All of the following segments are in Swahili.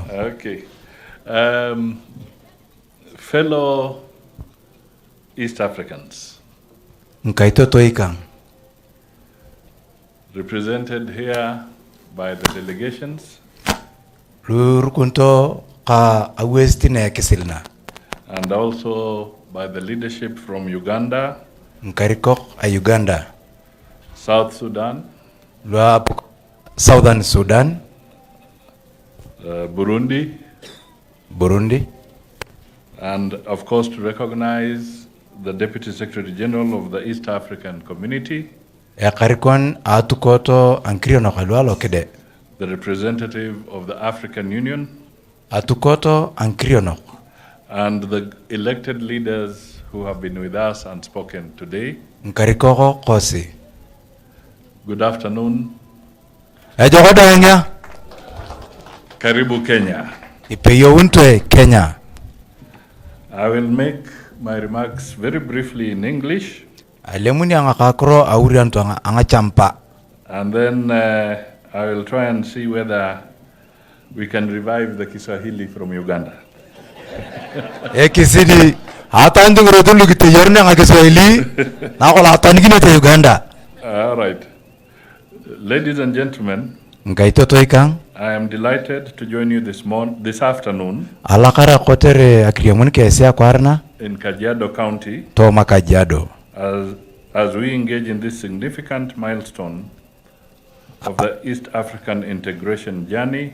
Okay. Fellow East Africans represented here by the delegations and also by the leadership from Uganda, South Sudan, Southern Sudan, Burundi, and of course to recognize the Deputy Secretary General of the East African Community, the representative of the African Union, and the elected leaders who have been with us and spoken today. Good afternoon. Karibu Kenya. Kenya. I will make my remarks very briefly in English. And then I will try and see whether we can revive the Kiswahili from Uganda. All right. Ladies and gentlemen, I am delighted to join you this afternoon in Kajiado County as we engage in this significant milestone of the East African integration journey.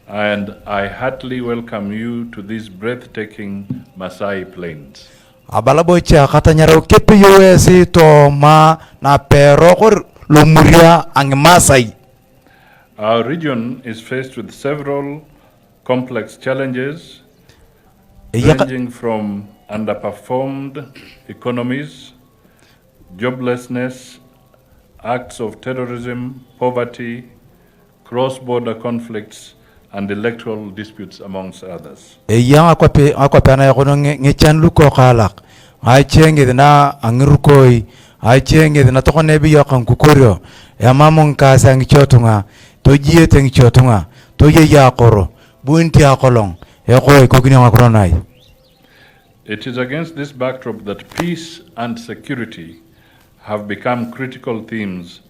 And I heartily welcome you to these breathtaking Maasai Plains. Our region is faced with several complex challenges ranging from underperformed economies, joblessness, acts of terrorism, poverty, cross-border conflicts, and electoral disputes, amongst others. It is against this backdrop that peace and security have become critical themes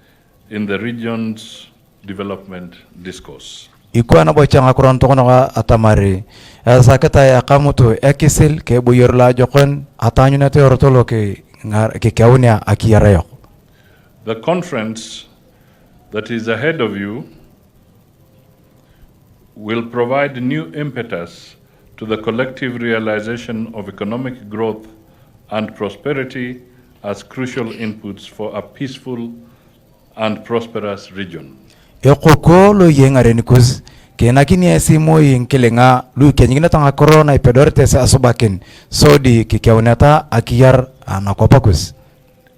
in the region's development discourse. The conference that is ahead of you will provide new impetus to the collective realization of economic growth and prosperity as crucial inputs for a peaceful and prosperous region.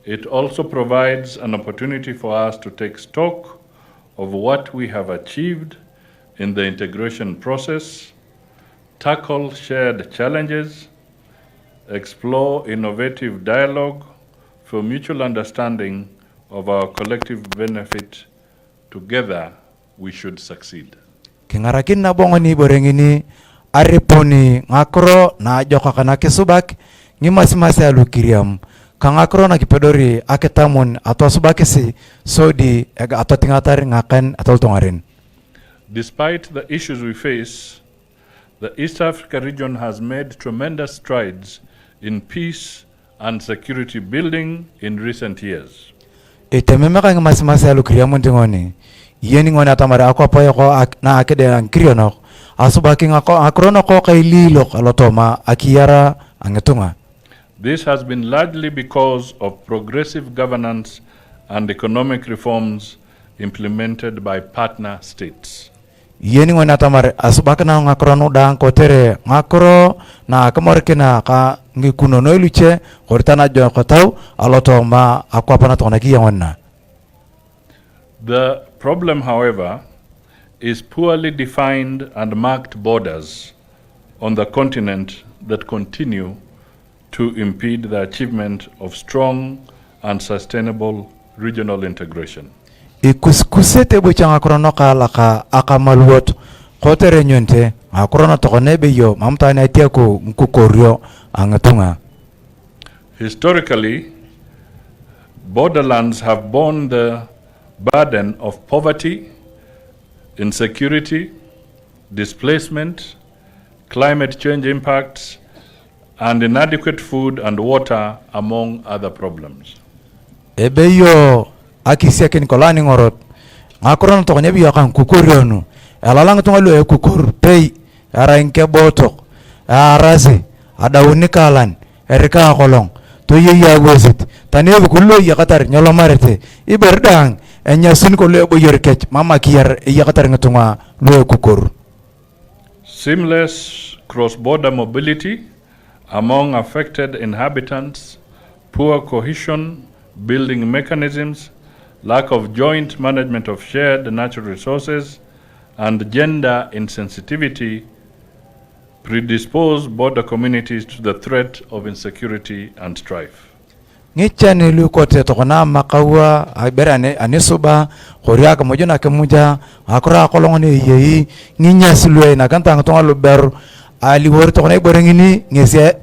It also provides an opportunity for us to take stock of what we have achieved in the integration process, tackle shared challenges, explore innovative dialogue for mutual understanding of our collective benefit. Together, we should succeed. Kingarakin na bongoni borengini ariponi ngakro na joka kana kisubak ngimasimasi alukiriam kangakro na kipedori aketamun atau subakisi sodi ega atau tingatari ngakan atau tongarin. Despite the issues we face, the East Africa region has made tremendous strides in peace and security building in recent years. Itememeka ngimasimasi alukiriam tingoni. Yeni ngone atamare ako pa ko na akede ang krionok asubaki ngako akrono ko kay lilok alotoma akiyara angetunga. This has been largely because of progressive governance and economic reforms implemented by partner states. Yeni ngone atamare asubaki na ngakrono dang kotere ngakro na kamorkena ka ngikuno noiluche hortana jo kotau alotoma akwapa na tona kiyangonna. The problem, however, is poorly defined and marked borders on the continent that continue to impede the achievement of strong and sustainable regional integration. kuskusete bo changa krono kala ka akamalwot kotere nyonte akrono to nebe yo mamtani atiako mkukoryo angatunga. Historically, borderlands have borne the burden of poverty, insecurity, displacement, climate change impacts, and inadequate food and water, among other problems. Ebeyo akisiakin kolani ngorot ngakron to nebi yakan kukuronu alalang to lo kukur pay ara inke botok arazi ada unikalan erika kolong to yeya gosit tanebu kullo yakatar nyolo marete iberdang enya sun ko le bo yerkech mama kiyar yakatar ngatunga lo kukur. Seamless cross-border mobility among affected inhabitants, poor cohesion, building mechanisms, lack of joint management of shared natural resources, and gender insensitivity predispose border communities to the threat of insecurity and strife. Ngichani lukote tokona makawa aberane anisuba khoriaka mojona kemuja akora kolongone yeyi nginya silwe na kanta ngatonga luber ali wor tokona borengini ngese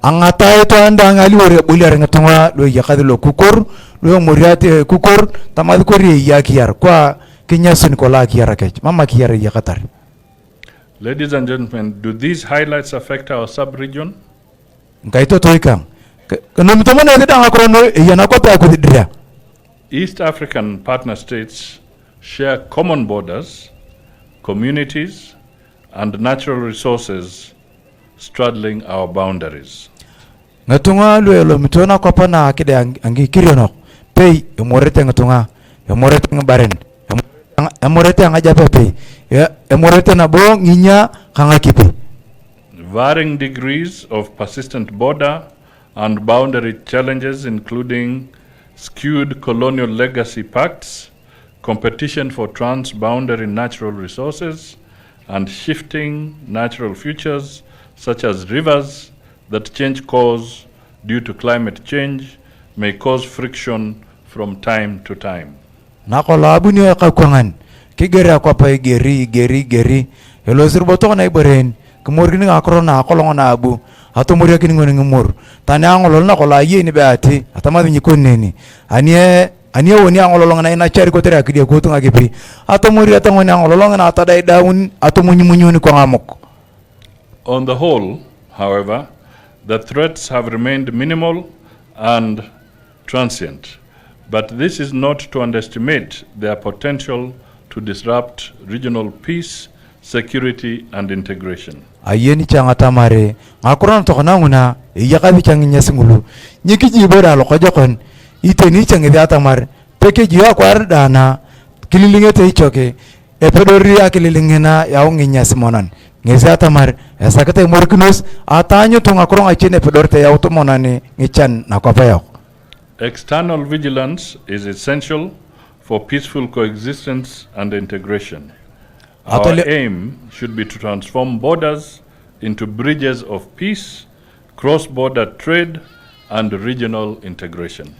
angata to anda ngali wor bulir ngatonga lo yakadi lo kukur lo muriate kukur tamad kori yakiyar kwa kinya sun kola kiyara kech mama kiyara yakatar. Ladies and gentlemen, do these highlights affect our sub-region? Ngaito toikang East African partner states share common borders, communities, and natural resources straddling our boundaries. Ngatunga luelo mitona kwa pana akide angi kiriono pay emorete ngatunga emorete ngabaren emorete ngajape pay emorete na bo nginya kanga kipi. Varying degrees of persistent border and boundary challenges, including skewed colonial legacy pacts, competition for trans-boundary natural resources, and shifting natural features such as rivers that change course due to climate change, may cause friction from time to time. Nakola abuni ya kakwangan kigera kwa pa geri elo sirboto na iberen kemurgini ngakrona akolongona abu ato muria kini ngoni ngumur tani angolol na kola ye ni beati atama binyi konneni anie woni angolol na ina chari ko tere akidi ko tunga gepi ato muria tangoni angolol na ata dai daun ato munyi ko ngamok. On the whole, however, the threats have remained minimal and transient, but this is not to underestimate their potential to disrupt regional peace, security, and integration. Ayeni changa tamare ngakuron to kana nguna yakabi changinya singulu nyiki jibora lo kojokon iteni changi atamar peke jiwa kwar dana kililingete ichoke epedori akililingena yaunginya simonan ngezi atamar esakete morkinos atanyo to ngakuron achine pedorte ya utomonani ngichan na kwapayo. External vigilance is essential for peaceful coexistence and integration. Our aim should be to transform borders into bridges of peace, cross-border trade, and regional integration.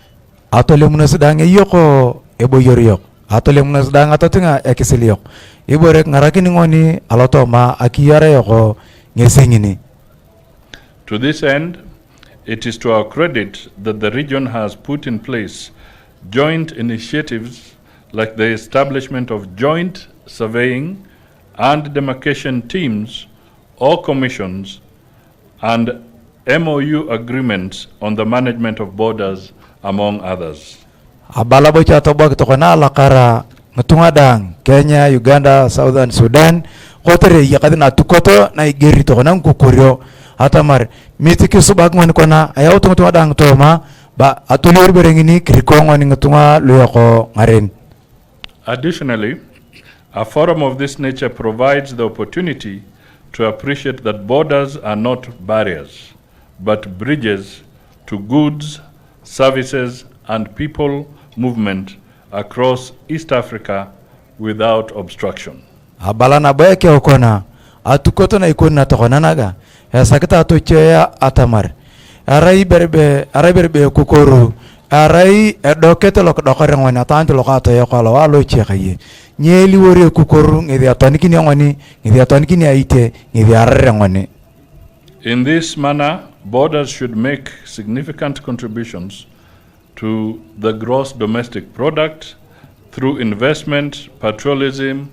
Atole munasidang yoko ebo yoriyok. Atole munasidang atotinga ekisiliyok. Ibo rek ngarakini ngoni aloto ma akiyara yoko ngesingini. To this end, it is to our credit that the region has put in place joint initiatives like the establishment of joint surveying and demarcation teams or commissions and MOU agreements on the management of borders, among others. Abalabo cha tobak tokona lakara ngetungadang Kenya, Uganda, Southern Sudan kotere yakadina tukoto na igeri tokona nkukurio atamar mitiki subak ngoni kona ayaw tungadang toma ba atulir berengini krikongo ni ngetunga luyako ngaren. Additionally, a forum of this nature provides the opportunity to appreciate that borders are not barriers, but bridges to goods, services, and people movement across East Africa without obstruction. Abalana bayake okona atukoto na ikona tokonanaga ya sakata atocheya atamar arai berbe kukuru arai edokete lok dokore ngoni atanti lokato yokolo walo chekaye nyeli wore kukoru ngedi atonikini ngoni ngedi atonikini aite ngedi arre ngoni. In this manner, borders should make significant contributions to the gross domestic product through investment, pastoralism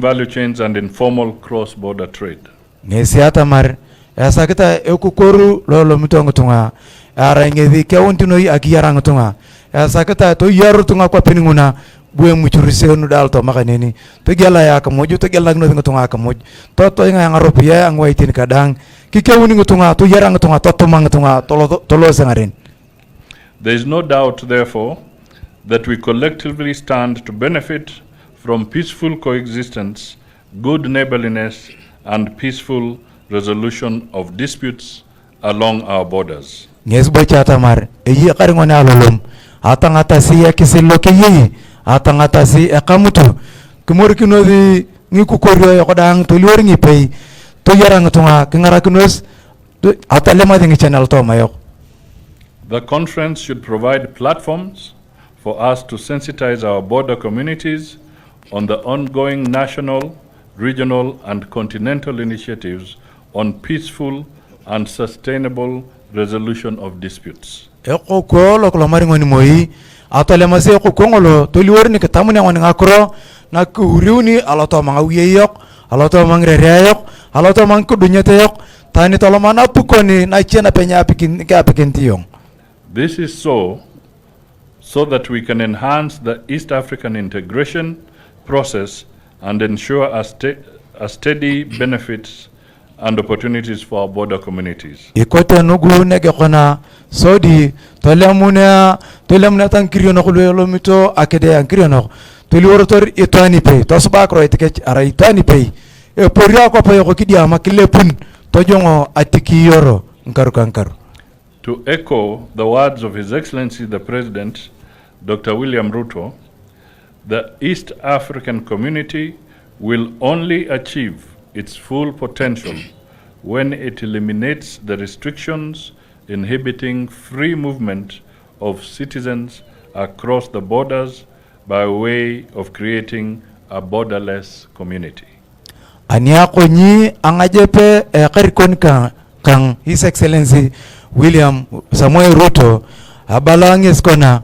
value chains, and informal cross-border trade. Ngesiata mar esakita ekukoru lolo mitongo tunga ara ngedi kewuntino akiyarang tunga esakita to yaru tunga kwa peninguna bue muchurise nu dalto makaneni to gela ya kamoju to gela ngno tunga kamoju to nga ngaropu ya angwaitin kadang kikewuni tunga to yarang tunga to tomang tunga tolo sangaren. There is no doubt, therefore, that we collectively stand to benefit from peaceful coexistence, good neighborliness, and peaceful resolution of disputes along our borders. Ngesbo chatamar eyi karingone alolom atangata si yakisilo keyi atangata si ekamutu kumurkino di ngikukoryo yokodang tuliwor ngipei to yarang tunga kingarakinos atalema dingi channel to mayok. The conference should provide platforms for us to sensitize our border communities on the ongoing national, regional, and continental initiatives on peaceful and sustainable resolution of disputes. Eko kolo kolomari ngoni moi atolema se eko kongolo tuliwor ni ketamu ngoni ngakro na kuriuni aloto mangawiyeyok aloto mangrereyok aloto mangkudunyeteyok tani tolomana pukoni na chena penya apikintiyong. This is so that we can enhance the East African integration process and ensure a steady benefits and opportunities for our border communities. Ikote nugu nege kona sodi tolemuna tankirio no kulelo mito akede ankirio no tuliworotor itani pay tosbakro etike ara itani pay e poria ko payo ko kidia makilepun tojongo atikiyoro nkaru. To echo the words of His Excellency the President, Dr. William Ruto, the East African community will only achieve its full potential when it eliminates the restrictions inhibiting free movement of citizens across the borders by way of creating a borderless community. Aniako nyi angajepe karikon kang His Excellency William Samuel Ruto abalangis kona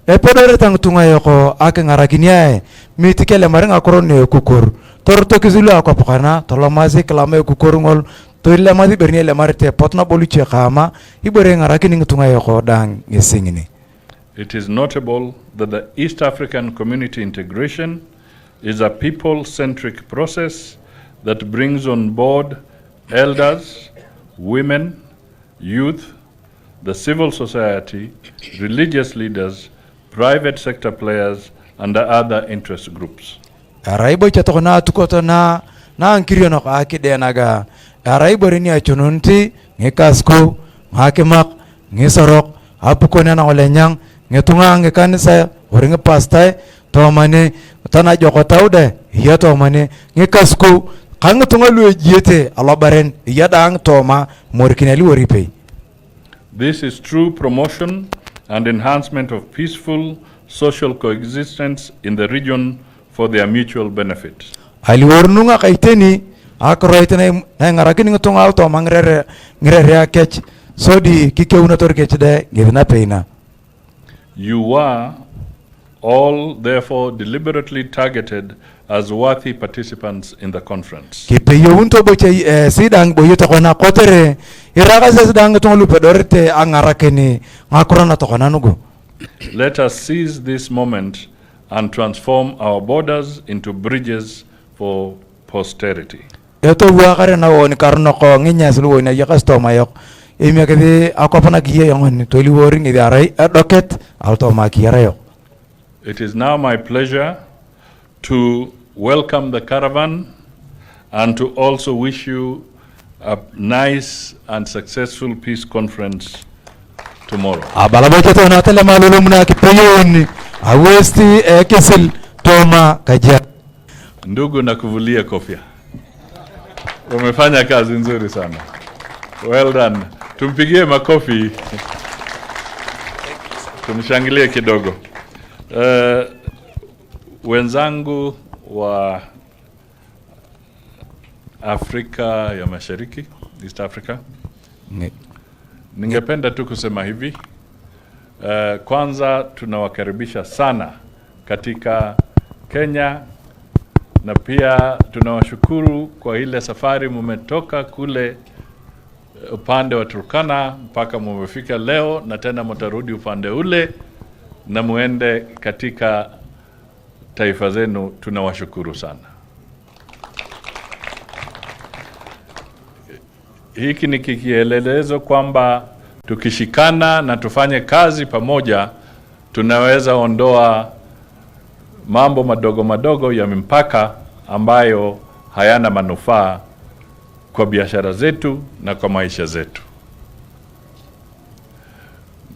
epodore tang tunga yoko ake ngarakinia mitikele marenga korone kukur torto kizulu akopakana tolamazi klame kukurungol toile madi berniele marte potna boluche kama ibere ngarakini tunga yoko dang ngesingini. It is notable that the East African community integration is a people-centric process that brings on board elders, women, youth, the civil society, religious leaders, private sector players, and the other interest groups. Araibo chatokona tukotona na ankirio no akide naga araibo reni achununti ngekasko hakemak ngesorok apukona na olenyang ngetunga ngekanisa oringe pastai tomane tana jokotaude hiyato mane ngekasko kang tunga luejete alobaren yadang toma morkineli woripe. This is true promotion and enhancement of peaceful social coexistence in the region for their mutual benefit. Aliwornunga kaiteni akroitene ngarakini ngutunga auto mangrere akech sodi kikeuna torkechde givna peina. You were all therefore deliberately targeted as worthy participants in the conference. Kipeyo unto boche sidang boyota kona kotere iraga sidang tonglu pedorte angarakeni ngakrona tokona nugo. Let us seize this moment and transform our borders into bridges for posterity. Eto wakare na woni karno ko nginya sulu na yakasto mayok imekede akopana kiye yongoni toli woring idarai adoket alto makiyarayo. It is now my pleasure to welcome the caravan and to also wish you a nice and successful peace conference tomorrow. Abalaboketo na tele malulu mna kipeyoni awesti kesel toma kaja. Ndugu na kuvulia kofia. Umefanya kazi nzuri sana. Well done. Tumpigie makofi. Tunishangilie kidogo. Wenzangu wa Afrika ya Mashariki, East Africa. Ningependa tu kusema hivi. Kwanza tunawakaribisha sana katika Kenya, na pia tunawashukuru kwa ile safari mumetoka kule upande wa Turkana mpaka mumefika leo, na tena mtarudi upande ule na muende katika taifa zenu. Tunawashukuru sana. Hiki ni kielelezo kwamba tukishikana na tufanye kazi pamoja, tunaweza ondoa mambo madogo madogo ya mipaka ambayo hayana manufaa kwa biashara zetu na kwa maisha zetu.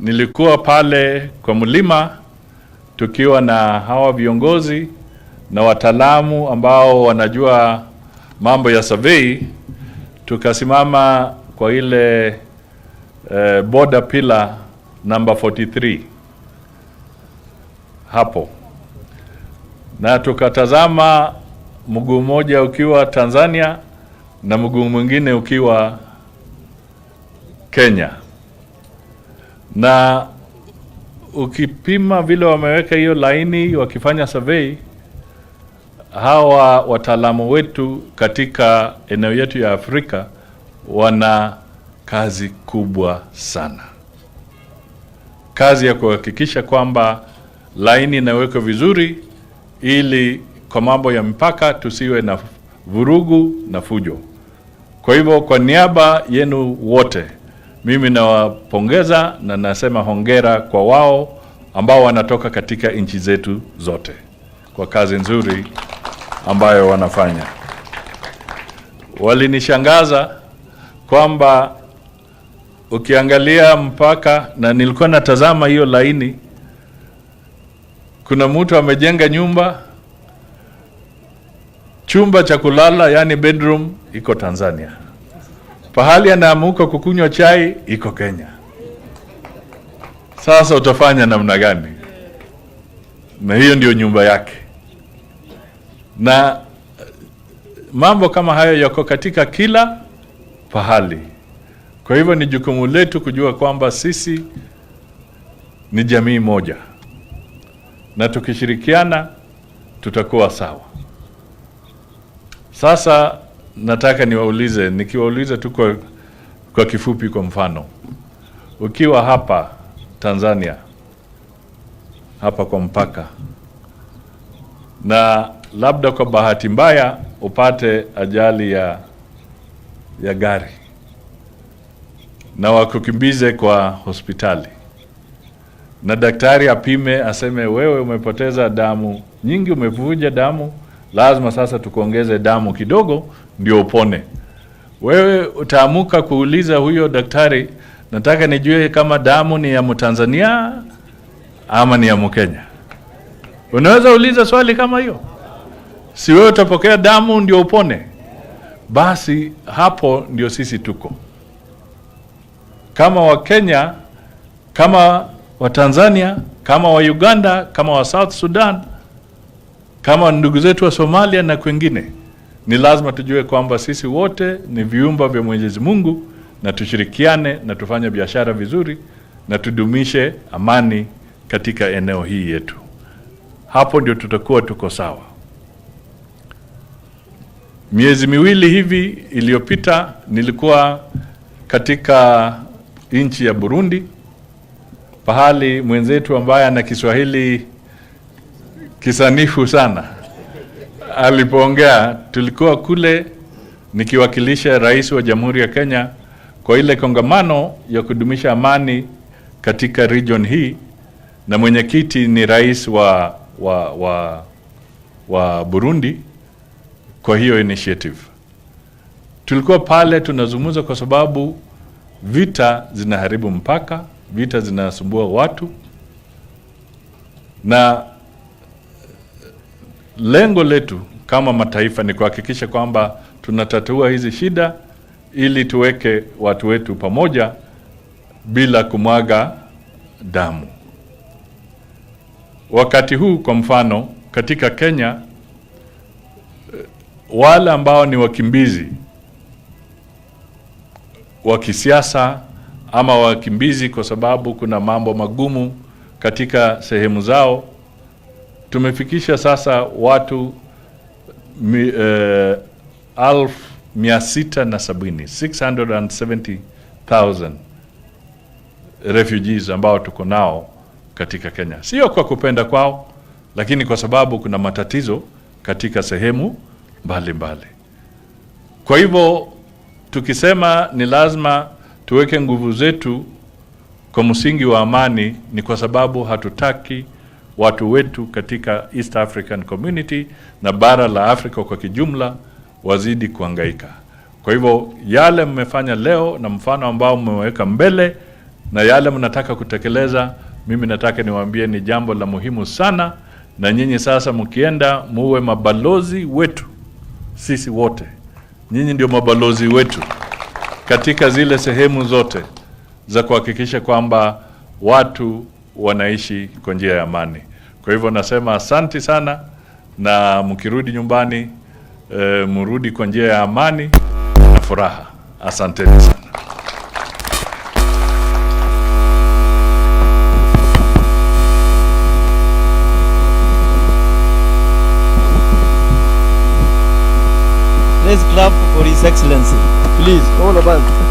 Nilikuwa pale kwa mlima tukiwa na hawa viongozi na wataalamu ambao wanajua mambo ya survey. Tukasimama kwa ile border pillar number 43 hapo, na tukatazama mguu mmoja ukiwa Tanzania na mguu mwingine ukiwa Kenya, na ukipima vile wameweka hiyo laini wakifanya survey, hawa wataalamu wetu katika eneo yetu ya Afrika wana kazi kubwa sana. Kazi ya kuhakikisha kwamba laini inawekwa vizuri, ili kwa mambo ya mpaka tusiwe na vurugu na fujo. Kwa hivyo kwa niaba yenu wote, mimi nawapongeza na nasema hongera kwa wao ambao wanatoka katika nchi zetu zote kwa kazi nzuri ambayo wanafanya. Walinishangaza kwamba ukiangalia mpaka, na nilikuwa natazama hiyo laini, kuna mtu amejenga nyumba, chumba cha kulala yani bedroom iko Tanzania, pahali anaamuka kukunywa chai iko Kenya. Sasa utafanya namna gani? Na hiyo ndio nyumba yake. Na mambo kama hayo yako katika kila pahali. Kwa hivyo ni jukumu letu kujua kwamba sisi ni jamii moja, na tukishirikiana tutakuwa sawa. Sasa nataka nikiwaulize tu kwa kifupi. Kwa mfano, ukiwa hapa Tanzania, hapa kwa mpaka, na labda kwa bahati mbaya upate ajali ya gari na wakukimbize kwa hospitali, na daktari apime aseme wewe umepoteza damu nyingi, umevuja damu, lazima sasa tukuongeze damu kidogo ndio upone. Wewe utaamuka kuuliza huyo daktari, nataka nijue kama damu ni ya Mtanzania ama ni ya Mkenya? Unaweza uliza swali kama hiyo? Si wewe utapokea damu ndio upone? Basi hapo ndio sisi tuko. Kama wa Kenya, kama wa Tanzania, kama wa Uganda, kama wa South Sudan, kama ndugu zetu wa Somalia na kwingine, ni lazima tujue kwamba sisi wote ni viumba vya Mwenyezi Mungu, na tushirikiane na tufanye biashara vizuri na tudumishe amani katika eneo hii yetu. Hapo ndio tutakuwa tuko sawa. Miezi miwili hivi iliyopita nilikuwa katika nchi ya Burundi, pahali mwenzetu ambaye ana Kiswahili kisanifu sana alipoongea. Tulikuwa kule nikiwakilisha Rais wa Jamhuri ya Kenya kwa ile kongamano ya kudumisha amani katika region hii, na mwenyekiti ni rais wa Burundi kwa hiyo initiative. Tulikuwa pale tunazungumza kwa sababu vita zinaharibu mpaka, vita zinasumbua watu, na lengo letu kama mataifa ni kuhakikisha kwamba tunatatua hizi shida ili tuweke watu wetu pamoja bila kumwaga damu. wakati huu kwa mfano katika Kenya, wale ambao ni wakimbizi wa kisiasa ama wakimbizi kwa sababu kuna mambo magumu katika sehemu zao, tumefikisha sasa watu 670,000 refugees ambao tuko nao katika Kenya. Sio kwa kupenda kwao, lakini kwa sababu kuna matatizo katika sehemu mbalimbali. Kwa hivyo tukisema ni lazima tuweke nguvu zetu kwa msingi wa amani, ni kwa sababu hatutaki watu wetu katika East African Community na bara la Afrika kwa kijumla wazidi kuhangaika. Kwa hivyo yale mmefanya leo na mfano ambao mmeweka mbele na yale mnataka kutekeleza, mimi nataka niwaambie ni jambo la muhimu sana, na nyinyi sasa mkienda muwe mabalozi wetu. Sisi wote nyinyi ndio mabalozi wetu katika zile sehemu zote za kuhakikisha kwamba watu wanaishi kwa njia ya amani. Kwa hivyo nasema asanti sana, na mkirudi nyumbani mrudi kwa njia ya amani na furaha. Asanteni sana. Let's clap for His Excellency. Please, all of us.